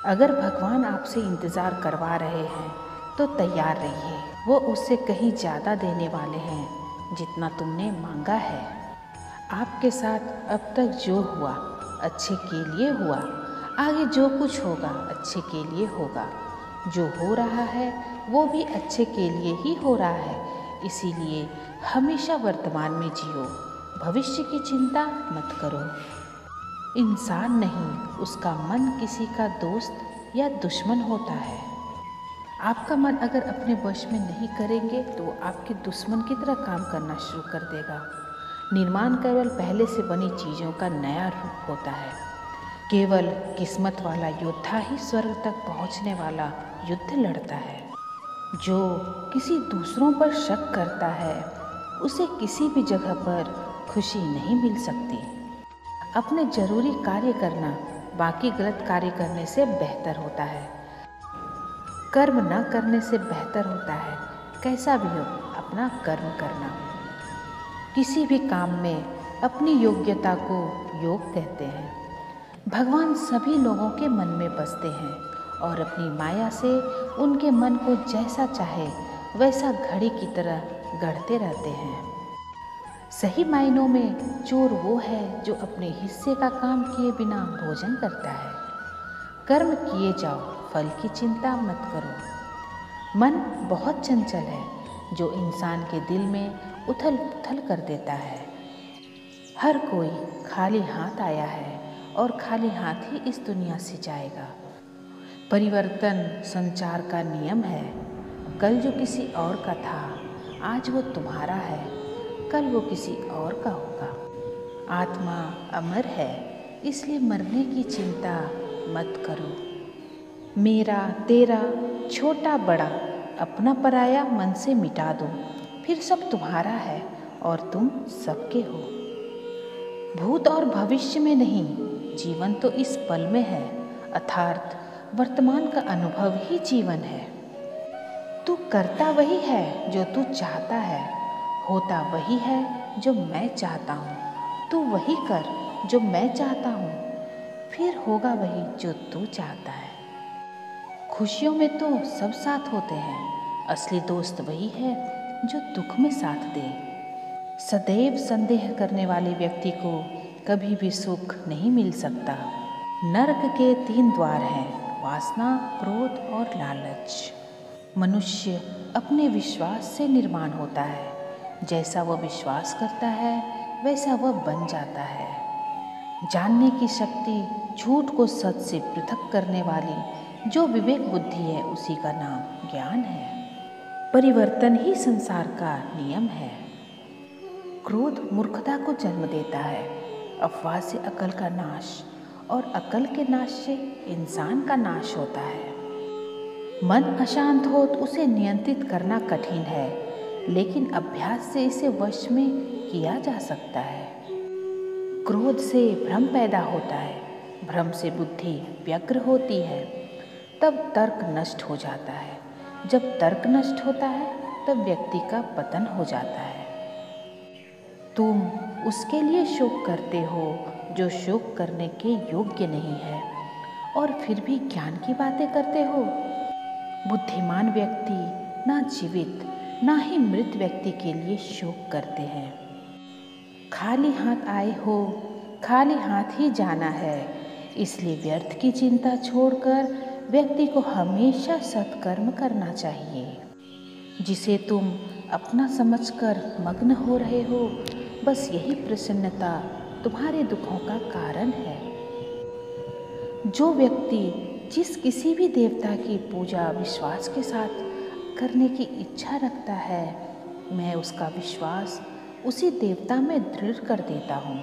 अगर भगवान आपसे इंतज़ार करवा रहे हैं तो तैयार रहिए। वो उससे कहीं ज़्यादा देने वाले हैं जितना तुमने मांगा है। आपके साथ अब तक जो हुआ अच्छे के लिए हुआ, आगे जो कुछ होगा अच्छे के लिए होगा। जो हो रहा है वो भी अच्छे के लिए ही हो रहा है। इसीलिए हमेशा वर्तमान में जियो, भविष्य की चिंता मत करो। इंसान नहीं, उसका मन किसी का दोस्त या दुश्मन होता है। आपका मन अगर अपने वश में नहीं करेंगे तो वो आपके दुश्मन की तरह काम करना शुरू कर देगा। निर्माण केवल पहले से बनी चीज़ों का नया रूप होता है। केवल किस्मत वाला योद्धा ही स्वर्ग तक पहुंचने वाला युद्ध लड़ता है। जो किसी दूसरों पर शक करता है उसे किसी भी जगह पर खुशी नहीं मिल सकती। अपने जरूरी कार्य करना बाकी गलत कार्य करने से बेहतर होता है। कर्म न करने से बेहतर होता है कैसा भी हो अपना कर्म करना। किसी भी काम में अपनी योग्यता को योग कहते हैं। भगवान सभी लोगों के मन में बसते हैं और अपनी माया से उनके मन को जैसा चाहे वैसा घड़ी की तरह गढ़ते रहते हैं। सही मायनों में चोर वो है जो अपने हिस्से का काम किए बिना भोजन करता है। कर्म किए जाओ, फल की चिंता मत करो। मन बहुत चंचल है जो इंसान के दिल में उथल पुथल कर देता है। हर कोई खाली हाथ आया है और खाली हाथ ही इस दुनिया से जाएगा। परिवर्तन संचार का नियम है। कल जो किसी और का था आज वो तुम्हारा है, कल वो किसी और का होगा। आत्मा अमर है इसलिए मरने की चिंता मत करो। मेरा तेरा छोटा बड़ा अपना पराया मन से मिटा दो, फिर सब तुम्हारा है और तुम सबके हो। भूत और भविष्य में नहीं, जीवन तो इस पल में है, अर्थात वर्तमान का अनुभव ही जीवन है। तू करता वही है जो तू चाहता है, होता वही है जो मैं चाहता हूँ। तू वही कर जो मैं चाहता हूँ, फिर होगा वही जो तू चाहता है। खुशियों में तो सब साथ होते हैं, असली दोस्त वही है जो दुख में साथ दे। सदैव संदेह करने वाले व्यक्ति को कभी भी सुख नहीं मिल सकता। नरक के 3 द्वार हैं, वासना, क्रोध और लालच। मनुष्य अपने विश्वास से निर्माण होता है। जैसा वह विश्वास करता है वैसा वह बन जाता है। जानने की शक्ति, झूठ को सच से पृथक करने वाली जो विवेक बुद्धि है उसी का नाम ज्ञान है। परिवर्तन ही संसार का नियम है। क्रोध मूर्खता को जन्म देता है, अफवाह से अकल का नाश और अकल के नाश से इंसान का नाश होता है। मन अशांत हो तो उसे नियंत्रित करना कठिन है, लेकिन अभ्यास से इसे वश में किया जा सकता है। क्रोध से भ्रम पैदा होता है, भ्रम से बुद्धि व्यग्र होती है, तब तर्क नष्ट हो जाता है। जब तर्क नष्ट होता है तब व्यक्ति का पतन हो जाता है। तुम उसके लिए शोक करते हो जो शोक करने के योग्य नहीं है और फिर भी ज्ञान की बातें करते हो। बुद्धिमान व्यक्ति ना जीवित ना ही मृत व्यक्ति के लिए शोक करते हैं। खाली हाथ आए हो, खाली हाथ ही जाना है, इसलिए व्यर्थ की चिंता छोड़कर व्यक्ति को हमेशा सत्कर्म करना चाहिए। जिसे तुम अपना समझकर मग्न हो रहे हो, बस यही प्रसन्नता तुम्हारे दुखों का कारण है। जो व्यक्ति जिस किसी भी देवता की पूजा विश्वास के साथ करने की इच्छा रखता है, मैं उसका विश्वास उसी देवता में दृढ़ कर देता हूँ।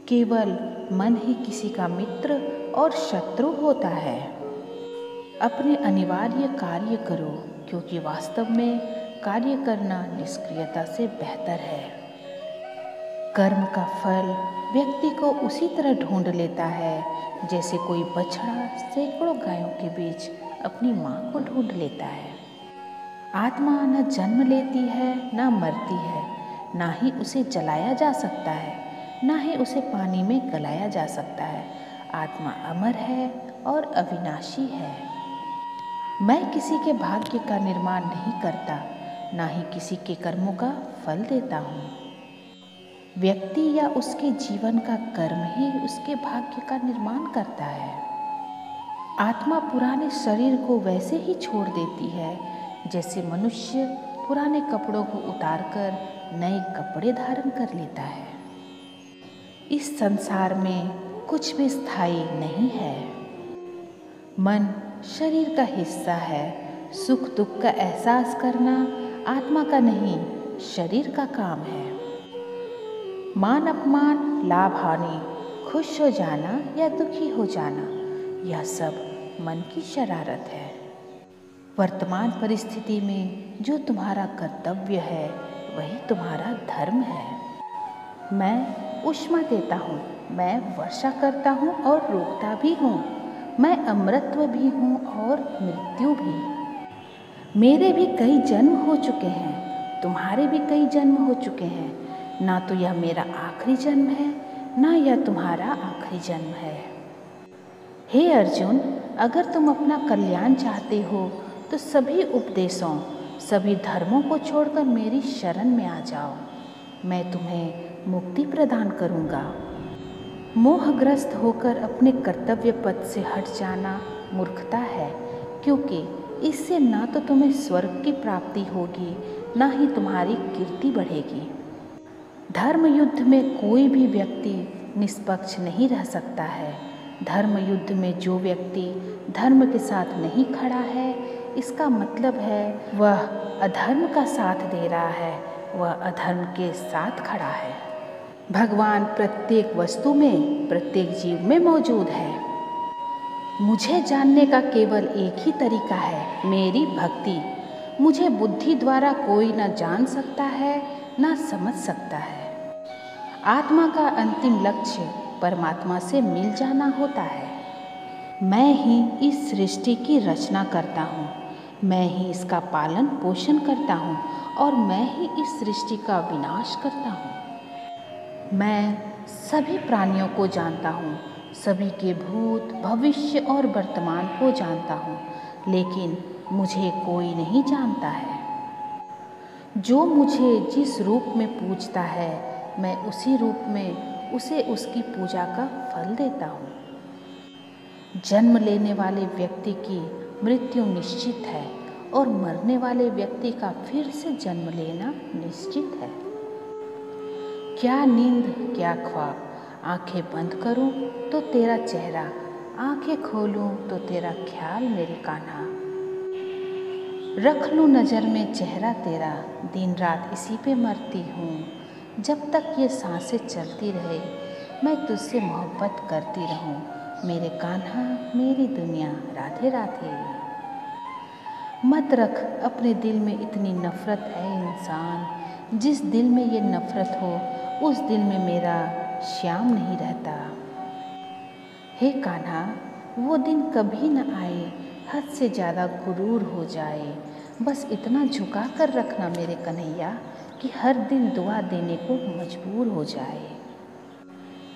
केवल मन ही किसी का मित्र और शत्रु होता है। अपने अनिवार्य कार्य करो, क्योंकि वास्तव में कार्य करना निष्क्रियता से बेहतर है। कर्म का फल व्यक्ति को उसी तरह ढूंढ लेता है जैसे कोई बछड़ा सैकड़ों गायों के बीच अपनी माँ को ढूंढ लेता है। आत्मा न जन्म लेती है न मरती है, ना ही उसे जलाया जा सकता है, ना ही उसे पानी में गलाया जा सकता है। आत्मा अमर है और अविनाशी है। मैं किसी के भाग्य का निर्माण नहीं करता, ना ही किसी के कर्मों का फल देता हूँ। व्यक्ति या उसके जीवन का कर्म ही उसके भाग्य का निर्माण करता है। आत्मा पुराने शरीर को वैसे ही छोड़ देती है जैसे मनुष्य पुराने कपड़ों को उतारकर नए कपड़े धारण कर लेता है। इस संसार में कुछ भी स्थायी नहीं है। मन शरीर का हिस्सा है। सुख दुख का एहसास करना आत्मा का नहीं, शरीर का काम है। मान अपमान, लाभ हानि, खुश हो जाना या दुखी हो जाना, यह सब मन की शरारत है। वर्तमान परिस्थिति में जो तुम्हारा कर्तव्य है वही तुम्हारा धर्म है। मैं ऊष्मा देता हूँ, मैं वर्षा करता हूँ और रोकता भी हूँ। मैं अमृतत्व भी हूँ और मृत्यु भी। मेरे भी कई जन्म हो चुके हैं, तुम्हारे भी कई जन्म हो चुके हैं। ना तो यह मेरा आखिरी जन्म है, ना यह तुम्हारा आखिरी जन्म है। हे अर्जुन, अगर तुम अपना कल्याण चाहते हो तो सभी उपदेशों, सभी धर्मों को छोड़कर मेरी शरण में आ जाओ। मैं तुम्हें मुक्ति प्रदान करूँगा। मोहग्रस्त होकर अपने कर्तव्य पथ से हट जाना मूर्खता है, क्योंकि इससे ना तो तुम्हें स्वर्ग की प्राप्ति होगी, ना ही तुम्हारी कीर्ति बढ़ेगी। धर्म युद्ध में कोई भी व्यक्ति निष्पक्ष नहीं रह सकता है। धर्म युद्ध में जो व्यक्ति धर्म के साथ नहीं खड़ा है, इसका मतलब है वह अधर्म का साथ दे रहा है, वह अधर्म के साथ खड़ा है। भगवान प्रत्येक वस्तु में, प्रत्येक जीव में मौजूद है। मुझे जानने का केवल एक ही तरीका है, मेरी भक्ति। मुझे बुद्धि द्वारा कोई न जान सकता है, न समझ सकता है। आत्मा का अंतिम लक्ष्य परमात्मा से मिल जाना होता है। मैं ही इस सृष्टि की रचना करता हूँ, मैं ही इसका पालन पोषण करता हूँ और मैं ही इस सृष्टि का विनाश करता हूँ। मैं सभी प्राणियों को जानता हूँ, सभी के भूत, भविष्य और वर्तमान को जानता हूँ, लेकिन मुझे कोई नहीं जानता है। जो मुझे जिस रूप में पूजता है, मैं उसी रूप में उसे उसकी पूजा का फल देता हूँ। जन्म लेने वाले व्यक्ति की मृत्यु निश्चित है और मरने वाले व्यक्ति का फिर से जन्म लेना निश्चित है। क्या नींद, क्या ख्वाब। आंखें बंद करूं तो तेरा चेहरा, आंखें खोलूं तो तेरा ख्याल मेरे कान्हा। रख लूं नज़र में चेहरा तेरा, दिन रात इसी पे मरती हूँ। जब तक ये सांसें चलती रहे, मैं तुझसे मोहब्बत करती रहूँ। मेरे कान्हा, मेरी दुनिया, राधे राधे। मत रख अपने दिल में इतनी नफ़रत है इंसान। जिस दिल में ये नफ़रत हो, उस दिल में मेरा श्याम नहीं रहता। हे कान्हा, वो दिन कभी न आए, हद से ज़्यादा गुरूर हो जाए। बस इतना झुका कर रखना मेरे कन्हैया कि हर दिन दुआ देने को मजबूर हो जाए।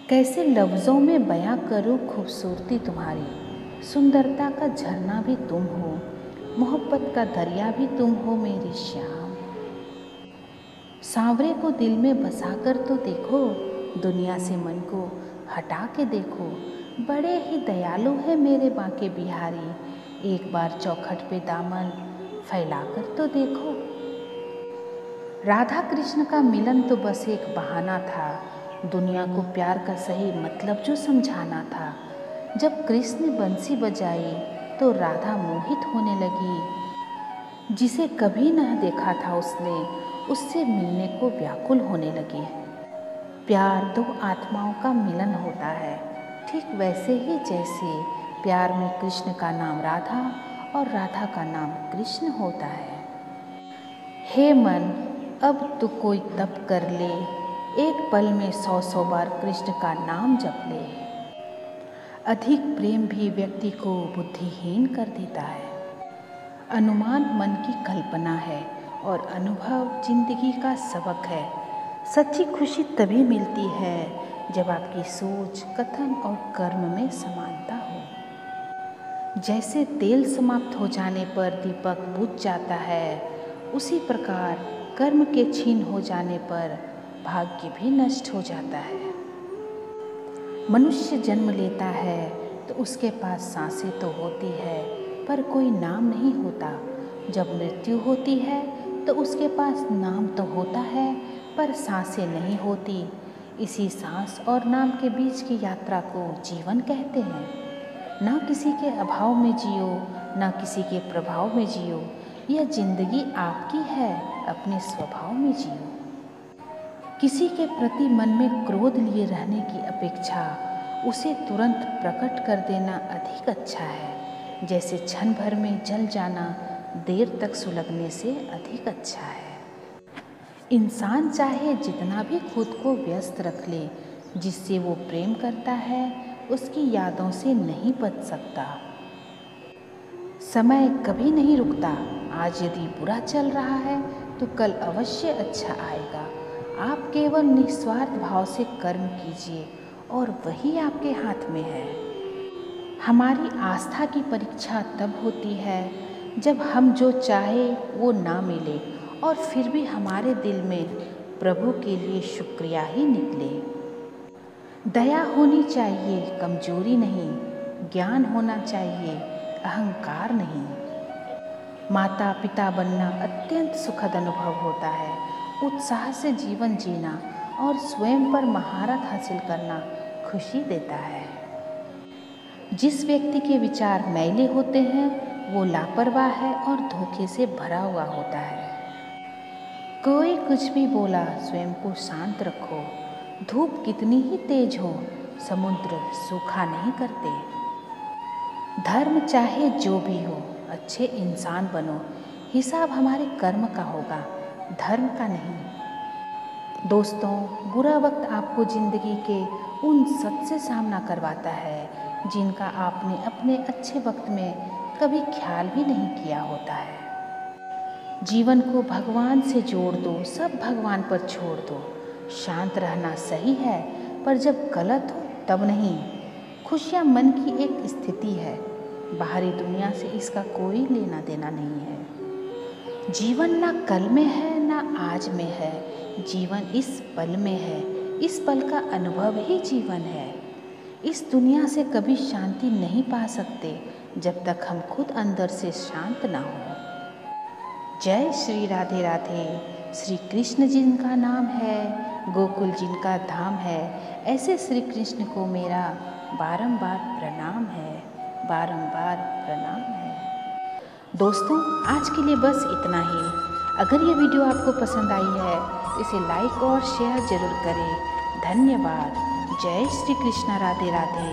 कैसे लफ्ज़ों में बयां करूँ खूबसूरती तुम्हारी। सुंदरता का झरना भी तुम हो, मोहब्बत का दरिया भी तुम हो मेरी श्याम। सांवरे को दिल में बसाकर तो देखो, दुनिया से मन को हटा के देखो। बड़े ही दयालु है मेरे बांके बिहारी। एक बार चौखट पे दामन फैलाकर तो देखो। राधा कृष्ण का मिलन तो बस एक बहाना था, दुनिया को प्यार का सही मतलब जो समझाना था। जब कृष्ण ने बंसी बजाई तो राधा मोहित होने लगी। जिसे कभी न देखा था उससे मिलने को व्याकुल होने लगी। प्यार दो आत्माओं का मिलन होता है, ठीक वैसे ही जैसे प्यार में कृष्ण का नाम राधा और राधा का नाम कृष्ण होता है। हे मन, अब तू कोई तप कर ले, एक पल में 100 बार कृष्ण का नाम जप ले। अधिक प्रेम भी व्यक्ति को बुद्धिहीन कर देता है। अनुमान मन की कल्पना है और अनुभव जिंदगी का सबक है। सच्ची खुशी तभी मिलती है जब आपकी सोच, कथन और कर्म में समानता हो। जैसे तेल समाप्त हो जाने पर दीपक बुझ जाता है, उसी प्रकार कर्म के क्षीण हो जाने पर भाग्य भी नष्ट हो जाता है। मनुष्य जन्म लेता है तो उसके पास सांसें तो होती है पर कोई नाम नहीं होता। जब मृत्यु होती है तो उसके पास नाम तो होता है पर सांसें नहीं होती। इसी सांस और नाम के बीच की यात्रा को जीवन कहते हैं। ना किसी के अभाव में जियो, ना किसी के प्रभाव में जियो। यह जिंदगी आपकी है, अपने स्वभाव में जियो। किसी के प्रति मन में क्रोध लिए रहने की अपेक्षा उसे तुरंत प्रकट कर देना अधिक अच्छा है। जैसे क्षण भर में जल जाना देर तक सुलगने से अधिक अच्छा है। इंसान चाहे जितना भी खुद को व्यस्त रख ले, जिससे वो प्रेम करता है उसकी यादों से नहीं बच सकता। समय कभी नहीं रुकता। आज यदि बुरा चल रहा है तो कल अवश्य अच्छा आएगा। आप केवल निस्वार्थ भाव से कर्म कीजिए और वही आपके हाथ में है। हमारी आस्था की परीक्षा तब होती है जब हम जो चाहे वो ना मिले और फिर भी हमारे दिल में प्रभु के लिए शुक्रिया ही निकले। दया होनी चाहिए, कमजोरी नहीं। ज्ञान होना चाहिए, अहंकार नहीं। माता पिता बनना अत्यंत सुखद अनुभव होता है। उत्साह से जीवन जीना और स्वयं पर महारत हासिल करना खुशी देता है। जिस व्यक्ति के विचार मैले होते हैं वो लापरवाह है और धोखे से भरा हुआ होता है। कोई कुछ भी बोला, स्वयं को शांत रखो। धूप कितनी ही तेज हो, समुद्र सूखा नहीं करते। धर्म चाहे जो भी हो, अच्छे इंसान बनो। हिसाब हमारे कर्म का होगा, धर्म का नहीं। दोस्तों, बुरा वक्त आपको जिंदगी के उन सच से सामना करवाता है जिनका आपने अपने अच्छे वक्त में कभी ख्याल भी नहीं किया होता है। जीवन को भगवान से जोड़ दो, सब भगवान पर छोड़ दो। शांत रहना सही है पर जब गलत हो तब नहीं। खुशियाँ मन की एक स्थिति है, बाहरी दुनिया से इसका कोई लेना देना नहीं है। जीवन ना कल में है ना आज में है, जीवन इस पल में है। इस पल का अनुभव ही जीवन है। इस दुनिया से कभी शांति नहीं पा सकते जब तक हम खुद अंदर से शांत ना हो। जय श्री राधे राधे। श्री कृष्ण जिनका नाम है, गोकुल जिनका धाम है, ऐसे श्री कृष्ण को मेरा बारंबार प्रणाम है, बारंबार प्रणाम है। दोस्तों, आज के लिए बस इतना ही। अगर ये वीडियो आपको पसंद आई है तो इसे लाइक और शेयर ज़रूर करें। धन्यवाद। जय श्री कृष्ण। राधे राधे।